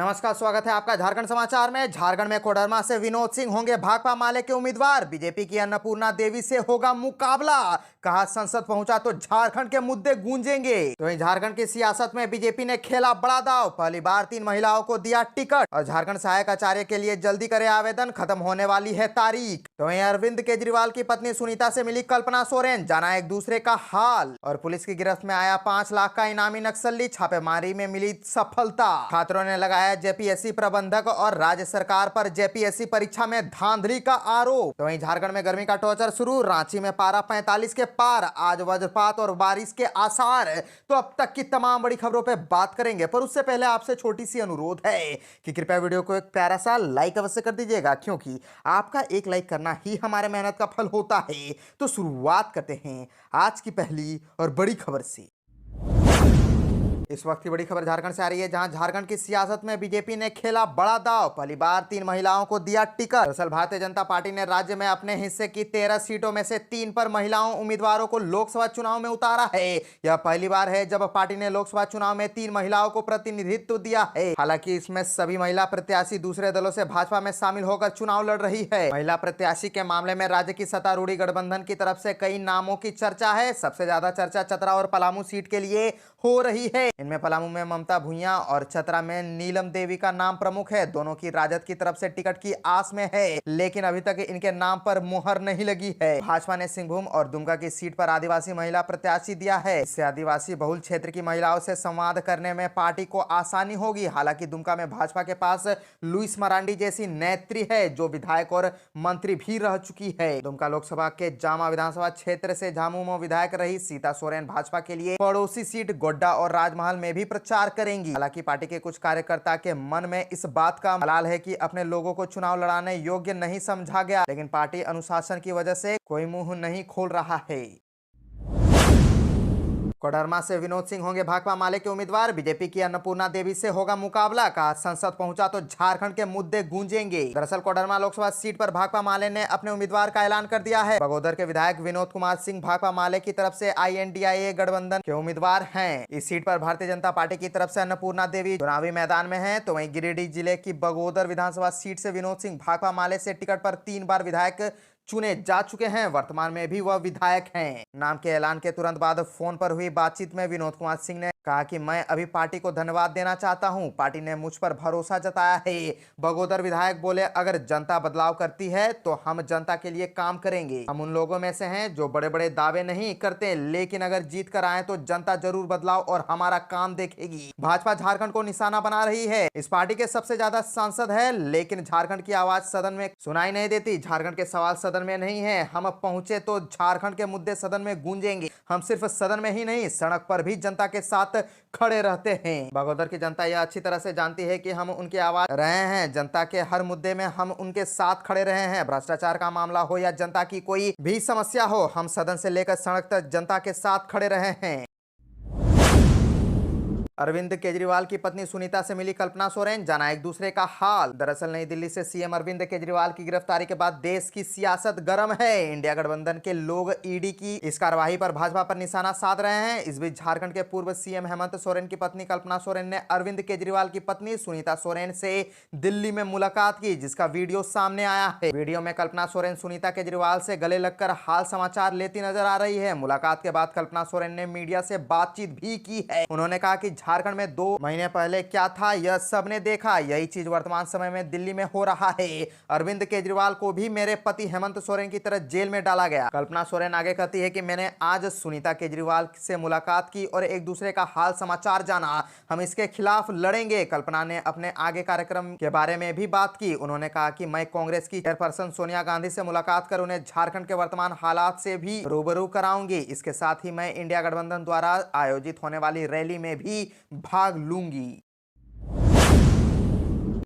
नमस्कार, स्वागत है आपका झारखंड समाचार में। झारखंड में कोडरमा से विनोद सिंह होंगे भाकपा माले के उम्मीदवार। बीजेपी की अन्नपूर्णा देवी से होगा मुकाबला। कहा संसद पहुंचा तो झारखंड के मुद्दे गूंजेंगे। तो वहीं झारखंड की सियासत में बीजेपी ने खेला बड़ा दांव। पहली बार 3 महिलाओं को दिया टिकट और झारखंड सहायक आचार्य के लिए जल्दी करे आवेदन, खत्म होने वाली है तारीख। तो वहीं अरविंद केजरीवाल की पत्नी सुनीता से मिली कल्पना सोरेन, जाना एक दूसरे का हाल। और पुलिस की गिरफ्त में आया 5 लाख का इनामी नक्सली, छापेमारी में मिली सफलता। छात्रों ने लगाया जेपीएससी प्रबंधक और राज्य सरकार पर जेपीएससी परीक्षा में धांधली का आरोप। तो वहीं झारखंड में गर्मी का टॉर्चर शुरू, रांची में पारा 45 के पार, आज वज्रपात और बारिश के आसार। तो अब तक की तमाम बड़ी खबरों पे बात करेंगे, पर उससे पहले आपसे छोटी सी अनुरोध है कि कृपया वीडियो को एक प्यारा सा लाइक अवश्य कर दीजिएगा, क्योंकि आपका एक लाइक करना ही हमारे मेहनत का फल होता है। तो शुरुआत करते हैं आज की पहली और बड़ी खबर से। इस वक्त की बड़ी खबर झारखंड से आ रही है, जहां झारखंड की सियासत में बीजेपी ने खेला बड़ा दांव। पहली बार 3 महिलाओं को दिया टिकट। दरअसल भारतीय जनता पार्टी ने राज्य में अपने हिस्से की 13 सीटों में से 3 पर महिलाओं उम्मीदवारों को लोकसभा चुनाव में उतारा है। यह पहली बार है जब पार्टी ने लोकसभा चुनाव में 3 महिलाओं को प्रतिनिधित्व दिया है। हालांकि इसमें सभी महिला प्रत्याशी दूसरे दलों से भाजपा में शामिल होकर चुनाव लड़ रही है। महिला प्रत्याशी के मामले में राज्य की सत्तारूढ़ी गठबंधन की तरफ से कई नामों की चर्चा है। सबसे ज्यादा चर्चा चतरा और पलामू सीट के लिए हो रही है। इनमें पलामू में ममता भूइयां और चतरा में नीलम देवी का नाम प्रमुख है। दोनों की राजद की तरफ से टिकट की आस में है, लेकिन अभी तक इनके नाम पर मुहर नहीं लगी है। भाजपा ने सिंहभूम और दुमका की सीट पर आदिवासी महिला प्रत्याशी दिया है। इससे आदिवासी बहुल क्षेत्र की महिलाओं से संवाद करने में पार्टी को आसानी होगी। हालांकि दुमका में भाजपा के पास लुइस मरांडी जैसी नेत्री है, जो विधायक और मंत्री भी रह चुकी है। दुमका लोकसभा के जामा विधानसभा क्षेत्र से झामुमो विधायक रही सीता सोरेन भाजपा के लिए पड़ोसी सीट गोड्डा और राजमहल में भी प्रचार करेंगी। हालांकि पार्टी के कुछ कार्यकर्ता के मन में इस बात का मलाल है कि अपने लोगों को चुनाव लड़ाने योग्य नहीं समझा गया, लेकिन पार्टी अनुशासन की वजह से कोई मुंह नहीं खोल रहा है। कोडरमा से विनोद सिंह होंगे भाकपा माले के उम्मीदवार। बीजेपी की अन्नपूर्णा देवी से होगा मुकाबला। कहा संसद पहुंचा तो झारखंड के मुद्दे गूंजेंगे। दरअसल कोडरमा लोकसभा सीट पर भाकपा माले ने अपने उम्मीदवार का ऐलान कर दिया है। बगोदर के विधायक विनोद कुमार सिंह भाकपा माले की तरफ से INDIA गठबंधन के उम्मीदवार हैं। इस सीट पर भारतीय जनता पार्टी की तरफ से अन्नपूर्णा देवी चुनावी मैदान में है। तो वहीं गिरिडीह जिले की बगोदर विधानसभा सीट से विनोद सिंह भाकपा माले से टिकट पर 3 बार विधायक चुने जा चुके हैं। वर्तमान में भी वह विधायक हैं। नाम के ऐलान के तुरंत बाद फोन पर हुई बातचीत में विनोद कुमार सिंह ने कहा कि मैं अभी पार्टी को धन्यवाद देना चाहता हूं। पार्टी ने मुझ पर भरोसा जताया है। बगोदर विधायक बोले, अगर जनता बदलाव करती है तो हम जनता के लिए काम करेंगे। हम उन लोगों में से हैं जो बड़े बड़े दावे नहीं करते, लेकिन अगर जीत कर आए तो जनता जरूर बदलाव और हमारा काम देखेगी। भाजपा झारखंड को निशाना बना रही है। इस पार्टी के सबसे ज्यादा सांसद है, लेकिन झारखंड की आवाज सदन में सुनाई नहीं देती। झारखंड के सवाल सदन में नहीं है। हम पहुंचे तो झारखंड के मुद्दे सदन में गूंजेंगे। हम सिर्फ सदन में ही नहीं, सड़क पर भी जनता के साथ खड़े रहते हैं। बगोदर की जनता यह अच्छी तरह से जानती है कि हम उनकी आवाज रहे हैं। जनता के हर मुद्दे में हम उनके साथ खड़े रहे हैं। भ्रष्टाचार का मामला हो या जनता की कोई भी समस्या हो, हम सदन से लेकर सड़क तक जनता के साथ खड़े रहे हैं। अरविंद केजरीवाल की पत्नी सुनीता से मिली कल्पना सोरेन, जाना एक दूसरे का हाल। दरअसल नई दिल्ली से सीएम अरविंद केजरीवाल की गिरफ्तारी के बाद देश की सियासत गर्म है। इंडिया गठबंधन के लोग ईडी की इस कार्रवाई पर भाजपा पर निशाना साध रहे हैं। इस बीच झारखंड के पूर्व सीएम हेमंत सोरेन की पत्नी कल्पना सोरेन ने अरविंद केजरीवाल की पत्नी सुनीता सोरेन से दिल्ली में मुलाकात की, जिसका वीडियो सामने आया है। वीडियो में कल्पना सोरेन सुनीता केजरीवाल से गले लगकर हाल समाचार लेती नजर आ रही है। मुलाकात के बाद कल्पना सोरेन ने मीडिया से बातचीत भी की है। उन्होंने कहा कि झारखंड में 2 महीने पहले क्या था यह सबने देखा, यही चीज वर्तमान समय में दिल्ली में हो रहा है। अरविंद केजरीवाल को भी मेरे पति हेमंत सोरेन की तरह जेल में डाला गया। कल्पना सोरेन आगे कहती है कि मैंने आज सुनीता केजरीवाल से मुलाकात की और एक दूसरे का हाल समाचार जाना। हम इसके खिलाफ लड़ेंगे। कल्पना ने अपने आगे कार्यक्रम के बारे में भी बात की। उन्होंने कहा कि मैं कांग्रेस की चेयरपर्सन सोनिया गांधी से मुलाकात कर उन्हें झारखंड के वर्तमान हालात से भी रूबरू कराऊंगी। इसके साथ ही मैं इंडिया गठबंधन द्वारा आयोजित होने वाली रैली में भी भाग लूंगी।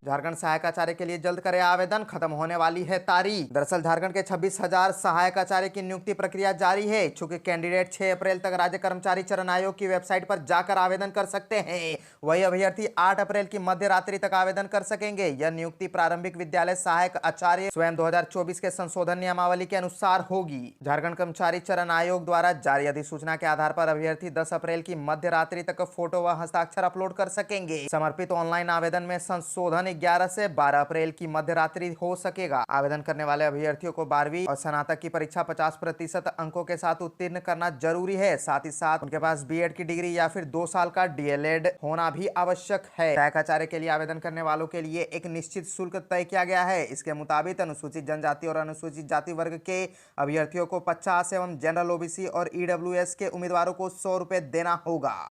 झारखंड सहायक आचार्य के लिए जल्द करें आवेदन, खत्म होने वाली है तारीख। दरअसल झारखंड के 26,000 सहायक आचार्य की नियुक्ति प्रक्रिया जारी है। इच्छुक कैंडिडेट 6 अप्रैल तक राज्य कर्मचारी चयन आयोग की वेबसाइट पर जाकर आवेदन कर सकते हैं। वही अभ्यर्थी 8 अप्रैल की मध्य रात्रि तक आवेदन कर सकेंगे। यह नियुक्ति प्रारंभिक विद्यालय सहायक आचार्य स्वयं 2024 के संशोधन नियमावली के अनुसार होगी। झारखंड कर्मचारी चयन आयोग द्वारा जारी अधिसूचना के आधार पर अभ्यर्थी 10 अप्रैल की मध्य रात्रि तक फोटो व हस्ताक्षर अपलोड कर सकेंगे। समर्पित ऑनलाइन आवेदन में संशोधन 11 से 12 अप्रैल की मध्य रात्रि हो सकेगा। आवेदन करने वाले अभ्यर्थियों को 12वीं और स्नातक की परीक्षा 50% अंकों के साथ उत्तीर्ण करना जरूरी है। साथ ही साथ उनके पास बीएड की डिग्री या फिर 2 साल का डीएलएड होना भी आवश्यक है। सहायक आचार्य के लिए आवेदन करने वालों के लिए एक निश्चित शुल्क तय किया गया है। इसके मुताबिक अनुसूचित जनजाति और अनुसूचित जाति वर्ग के अभ्यर्थियों को 50 एवं जनरल ओबीसी और ईडब्ल्यूएस के उम्मीदवारों को 100 रुपए देना होगा।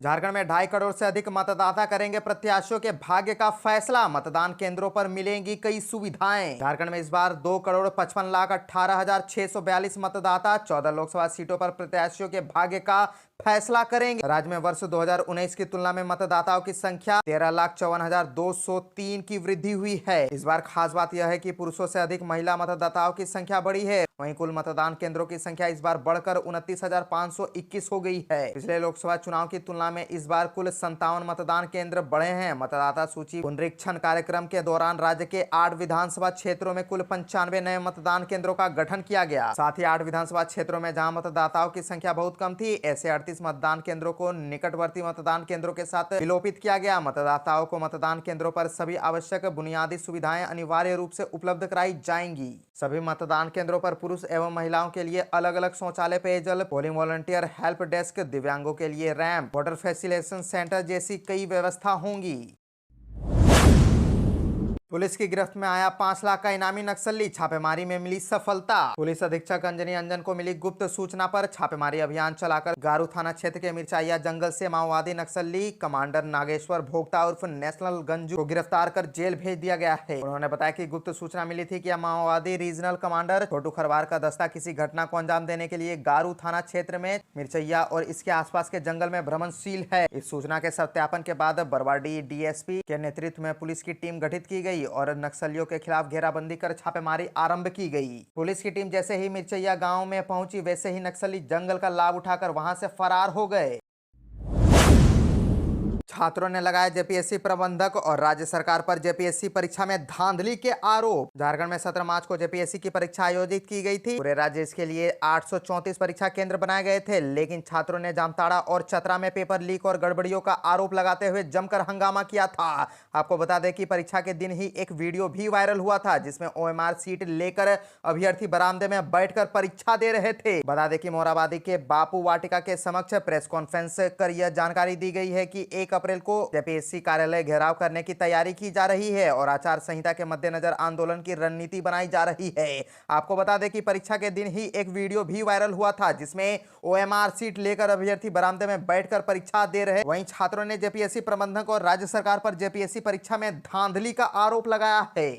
झारखंड में 2.5 करोड़ से अधिक मतदाता करेंगे प्रत्याशियों के भाग्य का फैसला। मतदान केंद्रों पर मिलेंगी कई सुविधाएं। झारखंड में इस बार 2,55,18,642 मतदाता 14 लोकसभा सीटों पर प्रत्याशियों के भाग्य का फैसला करेंगे। राज्य में वर्ष 2019 की तुलना में मतदाताओं की संख्या 13,54,203 की वृद्धि हुई है। इस बार खास बात यह है कि पुरुषों से अधिक महिला मतदाताओं की संख्या बढ़ी है। वहीं कुल मतदान केंद्रों की संख्या इस बार बढ़कर 29,521 हो गई है। पिछले लोकसभा चुनाव की तुलना में इस बार कुल 57 मतदान केंद्र बढ़े हैं। मतदाता सूची पुनरीक्षण कार्यक्रम के दौरान राज्य के 8 विधानसभा क्षेत्रों में कुल 95 नए मतदान केंद्रों का गठन किया गया। साथ ही 8 विधानसभा क्षेत्रों में जहां मतदाताओं की संख्या बहुत कम थी, ऐसे 38 मतदान केंद्रों को निकटवर्ती मतदान केंद्रों के साथ विलोपित किया गया। मतदाताओं को मतदान केंद्रों पर सभी आवश्यक बुनियादी सुविधाएं अनिवार्य रूप से उपलब्ध कराई जाएंगी। सभी मतदान केंद्रों पर पुरुष एवं महिलाओं के लिए अलग अलग शौचालय, पेयजल, पोलिंग वॉलंटियर हेल्प डेस्क, दिव्यांगों के लिए रैंप, वोटर फैसिलिटेशन सेंटर जैसी कई व्यवस्था होंगी। पुलिस की गिरफ्त में आया 5 लाख का इनामी नक्सली, छापेमारी में मिली सफलता। पुलिस अधीक्षक अंजनी अंजन को मिली गुप्त सूचना पर छापेमारी अभियान चलाकर गारू थाना क्षेत्र के मिर्चाइया जंगल से माओवादी नक्सली कमांडर नागेश्वर भोक्ता उर्फ नेशनल गंजू को गिरफ्तार कर जेल भेज दिया गया है। उन्होंने बताया कि गुप्त सूचना मिली थी कि माओवादी रीजनल कमांडर छोटू खरवार का दस्ता किसी घटना को अंजाम देने के लिए गारू थाना क्षेत्र में मिर्चैया और इसके आसपास के जंगल में भ्रमणशील है। इस सूचना के सत्यापन के बाद बरवाडी डीएसपी के नेतृत्व में पुलिस की टीम गठित की गई और नक्सलियों के खिलाफ घेराबंदी कर छापेमारी आरंभ की गई। पुलिस की टीम जैसे ही मिर्चैया गांव में पहुंची, वैसे ही नक्सली जंगल का लाभ उठाकर वहां से फरार हो गए। छात्रों ने लगाए जेपीएससी प्रबंधक और राज्य सरकार पर जेपीएससी परीक्षा में धांधली के आरोप। झारखंड में 17 मार्च को जेपीएससी की परीक्षा आयोजित की गई थी। पूरे राज्य इसके लिए 834 परीक्षा केंद्र बनाए गए थे, लेकिन छात्रों ने जामताड़ा और चतरा में पेपर लीक और गड़बड़ियों का आरोप लगाते हुए जमकर हंगामा किया था। आपको बता दें कि परीक्षा के दिन ही एक वीडियो भी वायरल हुआ था, जिसमें ओएमआर सीट लेकर अभ्यर्थी बरामदे में बैठकर परीक्षा दे रहे थे। बता दें कि मोराबादी के बापू वाटिका के समक्ष प्रेस कॉन्फ्रेंस कर यह जानकारी दी गई है कि 1 अप्रैल को जेपीएससी कार्यालय घेराव करने की तैयारी की जा रही है और आचार संहिता के मद्देनजर आंदोलन की रणनीति बनाई जा रही है। आपको बता दें कि परीक्षा के दिन ही एक वीडियो भी वायरल हुआ था, जिसमें ओएमआर सीट लेकर अभ्यर्थी बरामदे में बैठकर परीक्षा दे रहे। वहीं छात्रों ने जेपीएससी प्रबंधक और राज्य सरकार पर जेपीएससी परीक्षा में धांधली का आरोप लगाया है।